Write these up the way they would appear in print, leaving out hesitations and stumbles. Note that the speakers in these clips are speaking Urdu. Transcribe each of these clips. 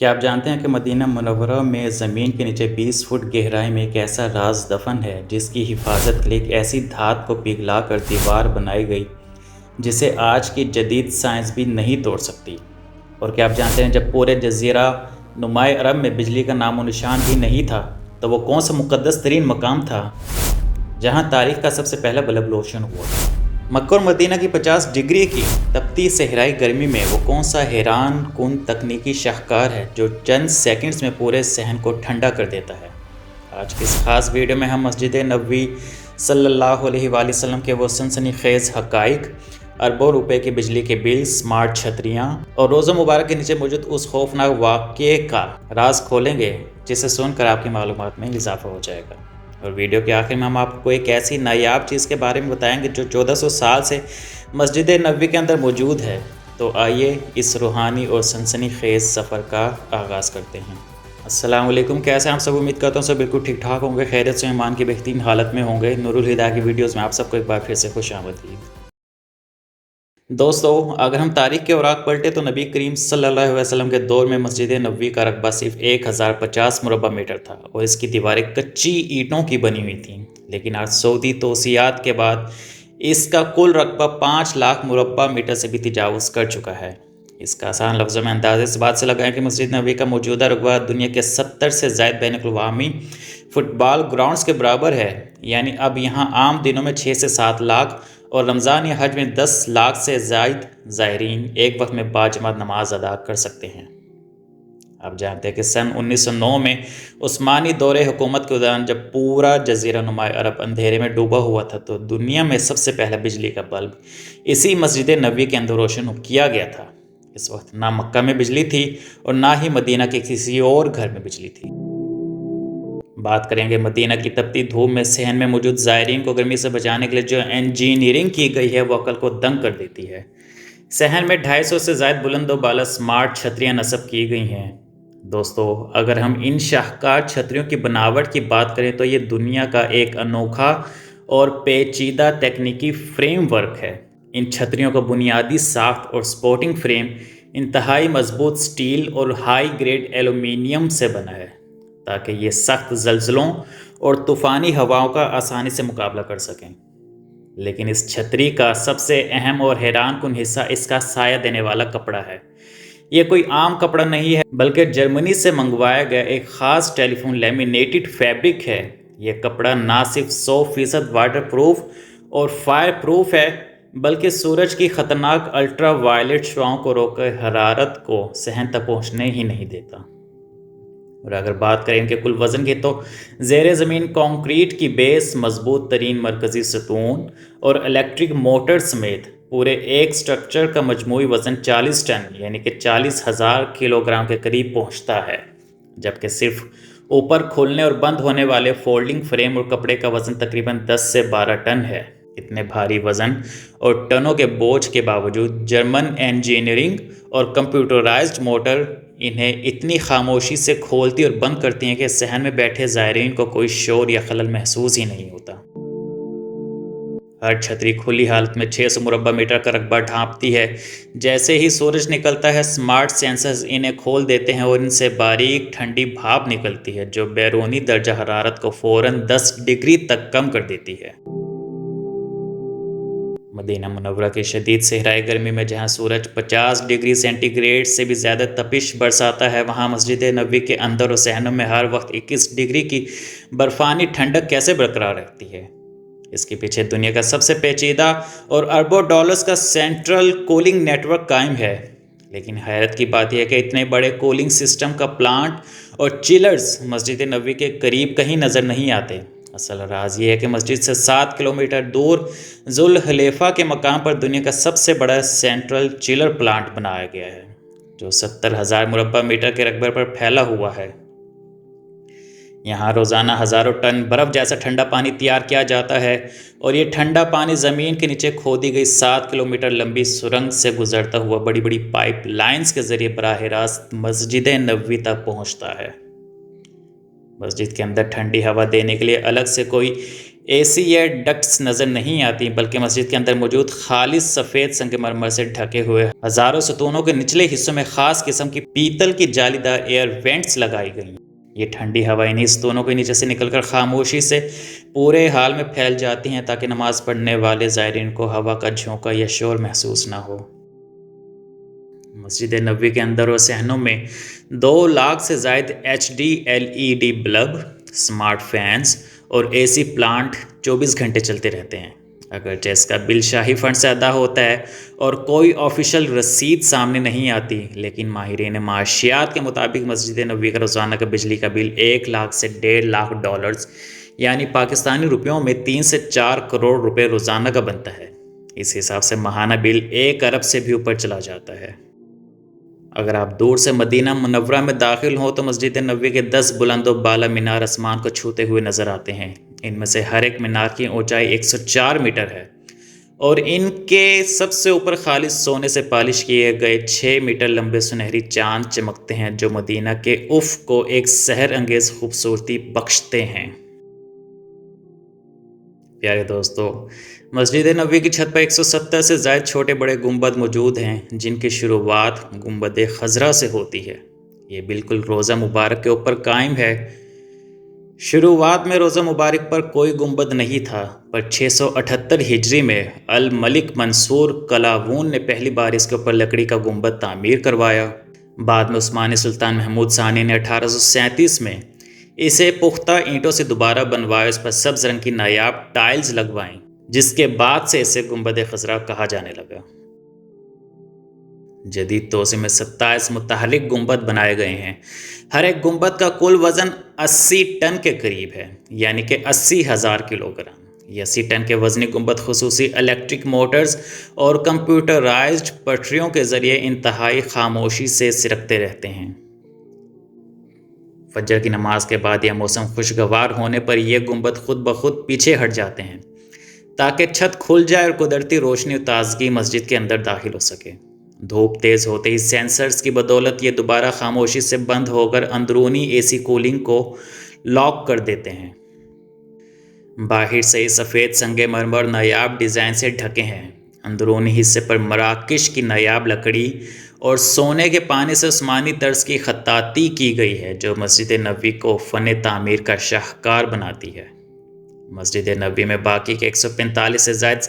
کیا آپ جانتے ہیں کہ مدینہ منورہ میں زمین کے نیچے 20 فٹ گہرائی میں ایک ایسا راز دفن ہے جس کی حفاظت کے لیے ایک ایسی دھات کو پگھلا کر دیوار بنائی گئی جسے آج کی جدید سائنس بھی نہیں توڑ سکتی؟ اور کیا آپ جانتے ہیں جب پورے جزیرہ نمائے عرب میں بجلی کا نام و نشان بھی نہیں تھا تو وہ کون سا مقدس ترین مقام تھا جہاں تاریخ کا سب سے پہلا بلب روشن ہوا؟ مکہ اور مدینہ کی 50 ڈگری کی تپتی صحرائی گرمی میں وہ کون سا حیران کن تکنیکی شاہکار ہے جو چند سیکنڈز میں پورے صحن کو ٹھنڈا کر دیتا ہے؟ آج کی اس خاص ویڈیو میں ہم مسجد نبوی صلی اللہ علیہ وآلہ وسلم کے وہ سنسنی خیز حقائق، اربوں روپے کی بجلی کے بل، سمارٹ چھتریاں اور روزہ مبارک کے نیچے موجود اس خوفناک واقعے کا راز کھولیں گے جسے سن کر آپ کی معلومات میں اضافہ ہو جائے گا۔ اور ویڈیو کے آخر میں ہم آپ کو ایک ایسی نایاب چیز کے بارے میں بتائیں گے جو 1400 سال سے مسجد نبوی کے اندر موجود ہے۔ تو آئیے اس روحانی اور سنسنی خیز سفر کا آغاز کرتے ہیں۔ السلام علیکم، کیسے ہیں آپ سب؟ امید کرتا ہوں سب بالکل ٹھیک ٹھاک ہوں گے، خیریت سے ایمان کی بہترین حالت میں ہوں گے۔ نور الہدا کی ویڈیوز میں آپ سب کو ایک بار پھر سے خوش آمدید۔ دوستو، اگر ہم تاریخ کے اوراق پلٹے تو نبی کریم صلی اللہ علیہ وسلم کے دور میں مسجد نبوی کا رقبہ صرف 1050 مربع میٹر تھا اور اس کی دیواریں کچی اینٹوں کی بنی ہوئی تھیں، لیکن آج سعودی توسیعات کے بعد اس کا کل رقبہ 5 لاکھ مربع میٹر سے بھی تجاوز کر چکا ہے۔ اس کا آسان لفظوں میں اندازے اس بات سے لگائیں کہ مسجد نبوی کا موجودہ رقبہ دنیا کے 70 سے زائد بین الاقوامی فٹ بال گراؤنڈز کے برابر ہے، یعنی اب یہاں عام دنوں میں 6 سے 7 لاکھ اور رمضان یا حج میں 10 لاکھ سے زائد زائرین ایک وقت میں باجماعت نماز ادا کر سکتے ہیں۔ آپ جانتے ہیں کہ سن 1909 میں عثمانی دور حکومت کے دوران جب پورا جزیرہ نمائے عرب اندھیرے میں ڈوبا ہوا تھا تو دنیا میں سب سے پہلا بجلی کا بلب اسی مسجد نبوی کے اندر روشن کیا گیا تھا۔ اس وقت نہ مکہ میں بجلی تھی اور نہ ہی مدینہ کے کسی اور گھر میں بجلی تھی۔ بات کریں گے مدینہ کی تپتی دھوپ میں صحن میں موجود زائرین کو گرمی سے بچانے کے لیے جو انجینئرنگ کی گئی ہے وہ عقل کو دنگ کر دیتی ہے۔ صحن میں 250 سے زائد بلند و بالا سمارٹ چھتریاں نصب کی گئی ہیں۔ دوستو، اگر ہم ان شاہکار چھتریوں کی بناوٹ کی بات کریں تو یہ دنیا کا ایک انوکھا اور پیچیدہ تکنیکی فریم ورک ہے۔ ان چھتریوں کا بنیادی ساخت اور سپورٹنگ فریم انتہائی مضبوط سٹیل اور ہائی گریڈ ایلومینیم سے بنا ہے تاکہ یہ سخت زلزلوں اور طوفانی ہواؤں کا آسانی سے مقابلہ کر سکیں۔ لیکن اس چھتری کا سب سے اہم اور حیران کن حصہ اس کا سایہ دینے والا کپڑا ہے۔ یہ کوئی عام کپڑا نہیں ہے بلکہ جرمنی سے منگوایا گیا ایک خاص ٹیلی فون لیمینیٹڈ فیبرک ہے۔ یہ کپڑا نہ صرف 100% واٹر پروف اور فائر پروف ہے بلکہ سورج کی خطرناک الٹرا وائلٹ شعاؤں کو روک کر حرارت کو صحن تک پہنچنے ہی نہیں دیتا۔ اور اگر بات کریں کہ کل وزن کی تو زیر زمین کنکریٹ کی بیس، مضبوط ترین مرکزی ستون اور الیکٹرک موٹر سمیت پورے ایک سٹرکچر کا مجموعی وزن 40 ٹن یعنی کہ 40,000 کلو گرام کے قریب پہنچتا ہے، جبکہ صرف اوپر کھولنے اور بند ہونے والے فولڈنگ فریم اور کپڑے کا وزن تقریباً 10 سے 12 ٹن ہے۔ اتنے بھاری وزن اور ٹنوں کے بوجھ کے باوجود جرمن انجینئرنگ اور کمپیوٹرائزڈ موٹر انہیں اتنی خاموشی سے کھولتی اور بند کرتی ہیں کہ صحن میں بیٹھے زائرین کو کوئی شور یا خلل محسوس ہی نہیں ہوتا۔ ہر چھتری کھلی حالت میں 600 مربع میٹر کا رقبہ ڈھانپتی ہے۔ جیسے ہی سورج نکلتا ہے سمارٹ سینسرز انہیں کھول دیتے ہیں اور ان سے باریک ٹھنڈی بھاپ نکلتی ہے جو بیرونی درجہ حرارت کو فوراً 10 ڈگری تک کم کر دیتی ہے۔ مدینہ منورہ کی شدید صحرائی گرمی میں جہاں سورج 50 ڈگری سینٹی گریڈ سے بھی زیادہ تپش برساتا ہے، وہاں مسجد نبوی کے اندر اور صحنوں میں ہر وقت 21 ڈگری کی برفانی ٹھنڈک کیسے برقرار رہتی ہے؟ اس کے پیچھے دنیا کا سب سے پیچیدہ اور اربوں ڈالرز کا سینٹرل کولنگ نیٹ ورک قائم ہے۔ لیکن حیرت کی بات یہ ہے کہ اتنے بڑے کولنگ سسٹم کا پلانٹ اور چلرز مسجد نبوی کے قریب کہیں نظر نہیں آتے۔ اصل راز یہ ہے کہ مسجد سے 7 کلومیٹر دور ذوالحلیفہ کے مقام پر دنیا کا سب سے بڑا سینٹرل چلر پلانٹ بنایا گیا ہے جو 70,000 مربع میٹر کے رقبے پر پھیلا ہوا ہے۔ یہاں روزانہ ہزاروں ٹن برف جیسا ٹھنڈا پانی تیار کیا جاتا ہے اور یہ ٹھنڈا پانی زمین کے نیچے کھودی گئی 7 کلومیٹر لمبی سرنگ سے گزرتا ہوا بڑی بڑی پائپ لائنز کے ذریعے براہ راست مسجد نبوی تک پہنچتا ہے۔ مسجد کے اندر ٹھنڈی ہوا دینے کے لیے الگ سے کوئی اے سی یا ڈکٹس نظر نہیں آتی، بلکہ مسجد کے اندر موجود خالص سفید سنگ مرمر سے ڈھکے ہوئے ہزاروں ستونوں کے نچلے حصوں میں خاص قسم کی پیتل کی جالی دار ایئر وینٹس لگائی گئی ہیں۔ یہ ٹھنڈی ہوا انہی ستونوں کے نیچے سے نکل کر خاموشی سے پورے حال میں پھیل جاتی ہیں تاکہ نماز پڑھنے والے زائرین کو ہوا کا جھونکا یا شور محسوس نہ ہو۔ مسجد نبوی کے اندر اور صحنوں میں 2 لاکھ سے زائد HD LED bulb, smart fans اور اے سی پلانٹ 24 گھنٹے چلتے رہتے ہیں۔ اگرچہ اس کا بل شاہی فنڈ سے ادا ہوتا ہے اور کوئی آفیشل رسید سامنے نہیں آتی، لیکن ماہرین معاشیات کے مطابق مسجد نبوی کا روزانہ کا بجلی کا بل 1 لاکھ سے $1.5 یعنی پاکستانی روپیوں میں 3 سے 4 کروڑ روپے روزانہ کا بنتا ہے۔ اس حساب سے ماہانہ بل 1 ارب سے بھی اوپر چلا جاتا ہے۔ اگر آپ دور سے مدینہ منورہ میں داخل ہوں تو مسجد نبوی کے 10 بلند و بالا مینار آسمان کو چھوتے ہوئے نظر آتے ہیں۔ ان میں سے ہر ایک مینار کی اونچائی 104 میٹر ہے اور ان کے سب سے اوپر خالص سونے سے پالش کیے گئے 6 میٹر لمبے سنہری چاند چمکتے ہیں جو مدینہ کے افق کو ایک سحر انگیز خوبصورتی بخشتے ہیں۔ پیارے دوستو، مسجد نبوی کی چھت پر 170 سے زائد چھوٹے بڑے گنبد موجود ہیں جن کی شروعات گنبد خضرا سے ہوتی ہے۔ یہ بالکل روضہ مبارک کے اوپر قائم ہے۔ شروعات میں روضہ مبارک پر کوئی گنبد نہیں تھا، پر 678 ہجری میں الملک منصور قلاوون نے پہلی بار اس کے اوپر لکڑی کا گنبد تعمیر کروایا۔ بعد میں عثمانی سلطان محمود ثانی نے 1837 میں اسے پختہ اینٹوں سے دوبارہ بنوایا، اس پر سبز رنگ کی نایاب ٹائلز لگوائیں، جس کے بعد سے اسے گنبد خضرا کہا جانے لگا۔ جدید توسیع میں 27 متحرک گنبد بنائے گئے ہیں۔ ہر ایک گنبد کا کل وزن 80 ٹن کے قریب ہے، یعنی کہ 80,000 کلو گرام۔ یہ 80 ٹن کے وزنی گنبد خصوصی الیکٹرک موٹرز اور کمپیوٹرائزڈ پٹریوں کے ذریعے انتہائی خاموشی سے سرکتے رہتے ہیں۔ فجر کی نماز کے بعد یا موسم خوشگوار ہونے پر یہ گنبد خود بخود پیچھے ہٹ جاتے ہیں تاکہ چھت کھل جائے اور قدرتی روشنی و تازگی مسجد کے اندر داخل ہو سکے۔ دھوپ تیز ہوتے ہی سینسرز کی بدولت یہ دوبارہ خاموشی سے بند ہو کر اندرونی اے سی کولنگ کو لاک کر دیتے ہیں۔ باہر سے ہی سفید سنگ مرمر نایاب ڈیزائن سے ڈھکے ہیں۔ اندرونی حصے پر مراکش کی نایاب لکڑی اور سونے کے پانے سے عثمانی طرز کی خطاطی کی گئی ہے جو مسجد نبوی کو فن تعمیر کا شاہکار بناتی ہے۔ مسجد نبوی میں باقی کے 145 سے زائد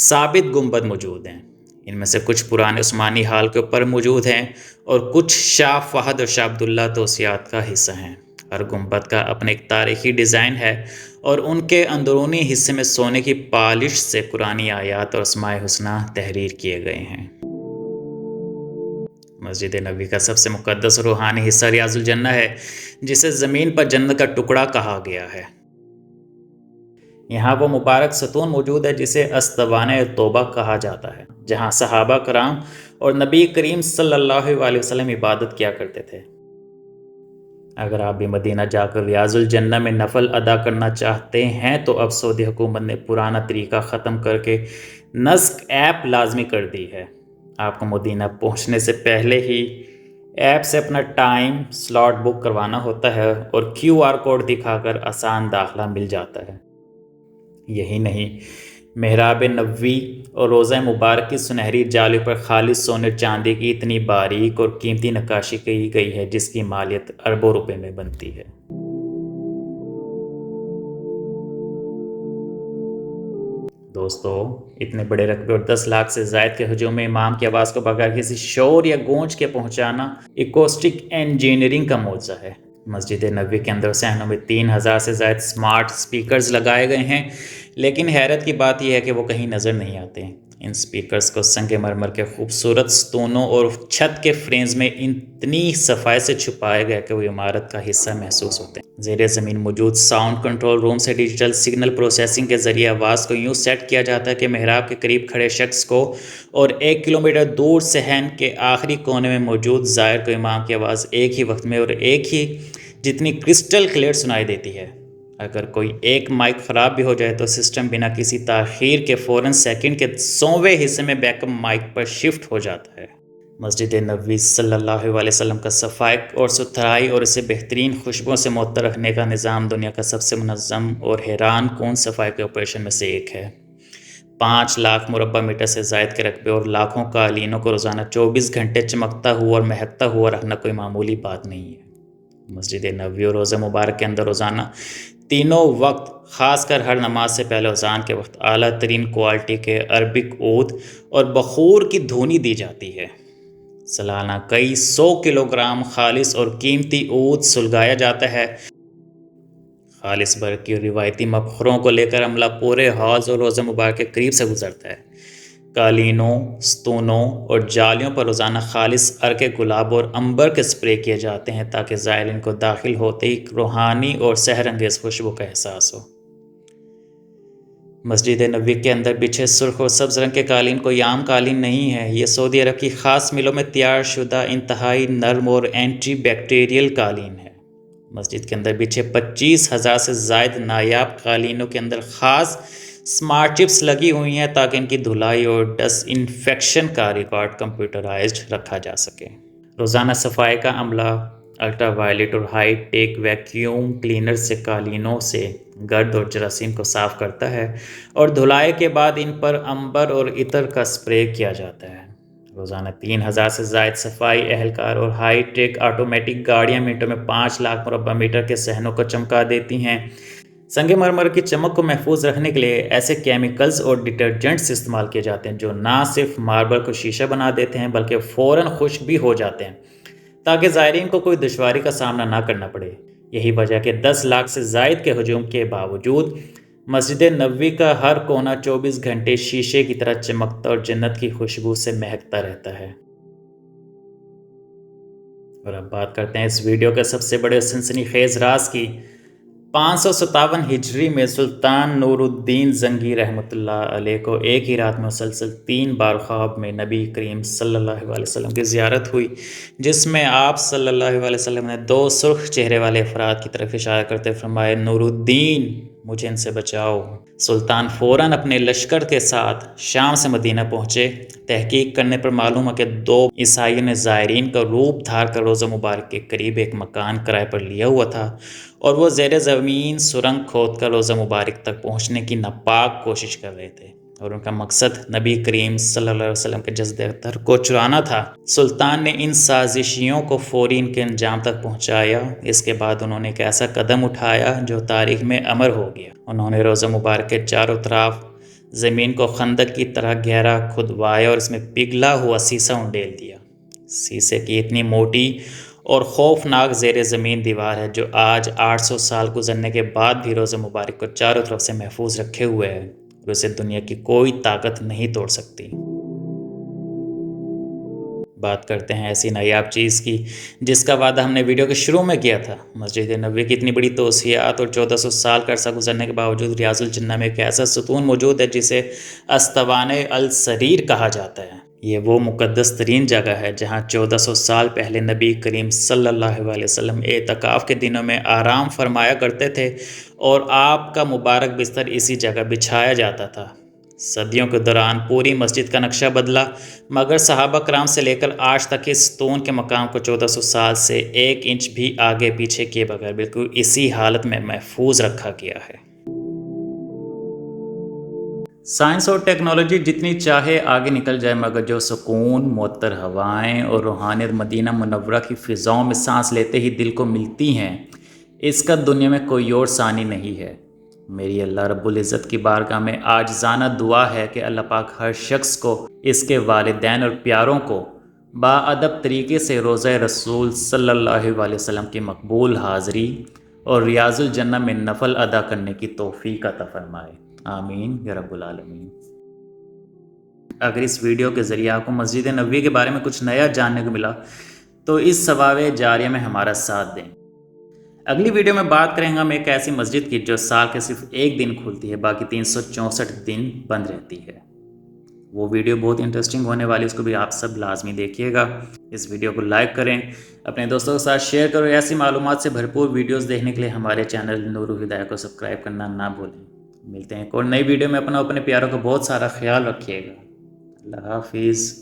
ثابت گنبد موجود ہیں۔ ان میں سے کچھ پرانے عثمانی ہال کے اوپر موجود ہیں اور کچھ شاہ فہد اور شاہ عبداللہ توسیعات کا حصہ ہیں۔ ہر گنبد کا اپنا ایک تاریخی ڈیزائن ہے اور ان کے اندرونی حصے میں سونے کی پالش سے قرآنی آیات اور اسماء حسنہ تحریر کیے گئے ہیں۔ مسجد نبوی کا سب سے مقدس روحانی حصہ ریاض الجنہ ہے، جسے زمین پر جنت کا ٹکڑا کہا گیا ہے۔ یہاں وہ مبارک ستون موجود ہے جسے استوانِ توبہ کہا جاتا ہے، جہاں صحابہ کرام اور نبی کریم صلی اللہ علیہ وسلم عبادت کیا کرتے تھے۔ اگر آپ بھی مدینہ جا کر ریاض الجنہ میں نفل ادا کرنا چاہتے ہیں تو اب سعودی حکومت نے پرانا طریقہ ختم کر کے نسک ایپ لازمی کر دی ہے۔ آپ کو مدینہ پہنچنے سے پہلے ہی ایپ سے اپنا ٹائم سلاٹ بک کروانا ہوتا ہے اور QR کوڈ دکھا کر آسان داخلہ مل جاتا ہے۔ یہی نہیں، محراب نبوی اور روضہ مبارک کی سنہری جالی پر خالص سونے چاندی کی اتنی باریک اور قیمتی نقاشی کی گئی ہے جس کی مالیت اربوں روپے میں بنتی ہے۔ دوستو، اتنے بڑے رقبے اور 10 لاکھ سے زائد کے ہجوم میں امام کی آواز کو بغیر کسی شور یا گونج کے پہنچانا ایکوسٹک انجینئرنگ کا معجزہ ہے۔ مسجد نبوی کے اندر صحنوں میں 3000 سے زائد سمارٹ سپیکرز لگائے گئے ہیں، لیکن حیرت کی بات یہ ہے کہ وہ کہیں نظر نہیں آتے۔ ان سپیکرز کو سنگ مرمر کے خوبصورت ستونوں اور چھت کے فریمز میں اتنی صفائی سے چھپایا گیا کہ وہ عمارت کا حصہ محسوس ہوتے ہیں۔ زیر زمین موجود ساؤنڈ کنٹرول روم سے ڈیجیٹل سگنل پروسیسنگ کے ذریعے آواز کو یوں سیٹ کیا جاتا ہے کہ محراب کے قریب کھڑے شخص کو اور 1 کلومیٹر دور صحن کے آخری کونے میں موجود زائر کو امام کی آواز ایک ہی وقت میں اور ایک ہی جتنی کرسٹل کلیئر سنائی دیتی ہے۔ اگر کوئی ایک مائک خراب بھی ہو جائے تو سسٹم بنا کسی تاخیر کے فوراً سیکنڈ کے 100ویں حصے میں بیک اپ مائک پر شفٹ ہو جاتا ہے۔ مسجد نبوی صلی اللہ علیہ وسلم کا صفائی اور ستھرائی اور اسے بہترین خوشبوں سے معطر رکھنے کا نظام دنیا کا سب سے منظم اور حیران کن صفائی کے آپریشن میں سے ایک ہے۔ 5 لاکھ مربع میٹر سے زائد کے رقبے اور لاکھوں قالینوں کو روزانہ 24 گھنٹے چمکتا ہوا اور مہکتا ہوا رکھنا کوئی معمولی بات نہیں ہے۔ مسجد نبوی اور روضہ مبارک کے اندر روزانہ تینوں وقت، خاص کر ہر نماز سے پہلے اذان کے وقت، اعلیٰ ترین کوالٹی کے عربک عود اور بخور کی دھونی دی جاتی ہے۔ سالانہ کئی 100 کلوگرام خالص اور قیمتی عود سلگایا جاتا ہے۔ خالص برقی اور روایتی مبخروں کو لے کر عملہ پورے حوض اور روضہ مبارک کے قریب سے گزرتا ہے۔ قالینوں، ستونوں اور جالیوں پر روزانہ خالص عرق گلاب اور عنبر کے سپرے کیے جاتے ہیں تاکہ زائرین کو داخل ہوتے ہی روحانی اور سحر انگیز خوشبو کا احساس ہو۔ مسجد نبوی کے اندر بچھے سرخ اور سبز رنگ کے قالین کوئی عام قالین نہیں ہے، یہ سعودی عرب کی خاص ملوں میں تیار شدہ انتہائی نرم اور اینٹی بیکٹیریل قالین ہے۔ مسجد کے اندر بچھے 25,000 سے زائد نایاب قالینوں کے اندر خاص سمارٹ چپس لگی ہوئی ہیں تاکہ ان کی دھلائی اور ڈس انفیکشن کا ریکارڈ کمپیوٹرائزڈ رکھا جا سکے۔ روزانہ صفائی کا عملہ الٹرا وائلٹ اور ہائی ٹیک ویکیوم کلینر سے قالینوں سے گرد اور جراثیم کو صاف کرتا ہے اور دھلائی کے بعد ان پر عنبر اور عطر کا سپرے کیا جاتا ہے۔ روزانہ 3,000 سے زائد صفائی اہلکار اور ہائی ٹیک آٹومیٹک گاڑیاں منٹوں میں 5 لاکھ مربع میٹر کے صحنوں کو چمکا دیتی ہیں۔ سنگ مرمر کی چمک کو محفوظ رکھنے کے لیے ایسے کیمیکلز اور ڈٹرجنٹس استعمال کیے جاتے ہیں جو نہ صرف ماربل کو شیشہ بنا دیتے ہیں بلکہ فوراً خشک بھی ہو جاتے ہیں تاکہ زائرین کو کوئی دشواری کا سامنا نہ کرنا پڑے۔ یہی وجہ کہ 10 لاکھ سے زائد کے ہجوم کے باوجود مسجد نبوی کا ہر کونا 24 گھنٹے شیشے کی طرح چمکتا اور جنت کی خوشبو سے مہکتا رہتا ہے۔ اور اب بات کرتے ہیں اس ویڈیو کے سب سے بڑے سنسنی خیز راز کی۔ 557 ہجری میں سلطان نور الدین زنگی رحمۃ اللہ علیہ کو ایک ہی رات میں مسلسل 3 بار خواب میں نبی کریم صلی اللہ علیہ وسلم کی زیارت ہوئی، جس میں آپ صلی اللہ علیہ وسلم نے 2 سرخ چہرے والے افراد کی طرف اشارہ کرتے فرمایا، نور الدین، مجھے ان سے بچاؤ۔ سلطان فوراً اپنے لشکر کے ساتھ شام سے مدینہ پہنچے۔ تحقیق کرنے پر معلوم ہے کہ 2 عیسائیوں نے زائرین کا روپ دھار کر روضہ مبارک کے قریب ایک مکان کرائے پر لیا ہوا تھا اور وہ زیر زمین سرنگ کھود کر روضہ مبارک تک پہنچنے کی ناپاک کوشش کر رہے تھے اور ان کا مقصد نبی کریم صلی اللہ علیہ وسلم کے جسد اطہر کو چرانا تھا۔ سلطان نے ان سازشیوں کو فوری ان کے انجام تک پہنچایا۔ اس کے بعد انہوں نے ایک ایسا قدم اٹھایا جو تاریخ میں امر ہو گیا۔ انہوں نے روضہ مبارک کے چاروں طرف زمین کو خندق کی طرح گہرا کھدوایا اور اس میں پگھلا ہوا سیسا انڈیل دیا۔ سیسے کی اتنی موٹی اور خوفناک زیر زمین دیوار ہے جو آج 800 سال گزرنے کے بعد بھی روضہ مبارک کو چاروں طرف سے محفوظ رکھے ہوئے ہے اور اسے دنیا کی کوئی طاقت نہیں توڑ سکتی۔ بات کرتے ہیں ایسی نایاب چیز کی جس کا وعدہ ہم نے ویڈیو کے شروع میں کیا تھا۔ مسجد نبوی کی اتنی بڑی توسیعات اور 1400 سال کا عرصہ گزرنے کے باوجود ریاض الجنہ میں ایک ایسا ستون موجود ہے جسے استوانِ السریر کہا جاتا ہے۔ یہ وہ مقدس ترین جگہ ہے جہاں 1400 سال پہلے نبی کریم صلی اللہ علیہ وسلم اعتکاف کے دنوں میں آرام فرمایا کرتے تھے اور آپ کا مبارک بستر اسی جگہ بچھایا جاتا تھا۔ صدیوں کے دوران پوری مسجد کا نقشہ بدلا، مگر صحابہ کرام سے لے کر آج تک اس ستون کے مقام کو 1400 سال سے 1 انچ بھی آگے پیچھے کیے بغیر بالکل اسی حالت میں محفوظ رکھا گیا ہے۔ سائنس اور ٹیکنالوجی جتنی چاہے آگے نکل جائے، مگر جو سکون، معطر ہوائیں اور روحانیت مدینہ منورہ کی فضاؤں میں سانس لیتے ہی دل کو ملتی ہیں، اس کا دنیا میں کوئی اور ثانی نہیں ہے۔ میری اللہ رب العزت کی بارگاہ میں عاجزانہ دعا ہے کہ اللہ پاک ہر شخص کو، اس کے والدین اور پیاروں کو باادب طریقے سے روضہ رسول صلی اللہ علیہ وسلم کی مقبول حاضری اور ریاض الجنہ میں نفل ادا کرنے کی توفیق عطا فرمائے، آمین یا رب العالمین۔ اگر اس ویڈیو کے ذریعے آپ کو مسجد نبوی کے بارے میں کچھ نیا جاننے کو ملا تو اس ثواب جاریہ میں ہمارا ساتھ دیں۔ اگلی ویڈیو میں بات کریں گے ہم ایک ایسی مسجد کی جو سال کے صرف 1 دن کھلتی ہے، باقی 364 دن بند رہتی ہے۔ وہ ویڈیو بہت انٹرسٹنگ ہونے والی، اس کو بھی آپ سب لازمی دیکھیے گا۔ اس ویڈیو کو لائک کریں، اپنے دوستوں کے ساتھ شیئر کرو۔ ایسی معلومات سے بھرپور ویڈیوز دیکھنے کے لیے ہمارے چینل نور الہدایہ کو سبسکرائب کرنا نہ بھولیں۔ ملتے ہیں ایک اور نئی ویڈیو میں۔ اپنے پیاروں کا بہت سارا خیال رکھیے گا۔ اللہ حافظ۔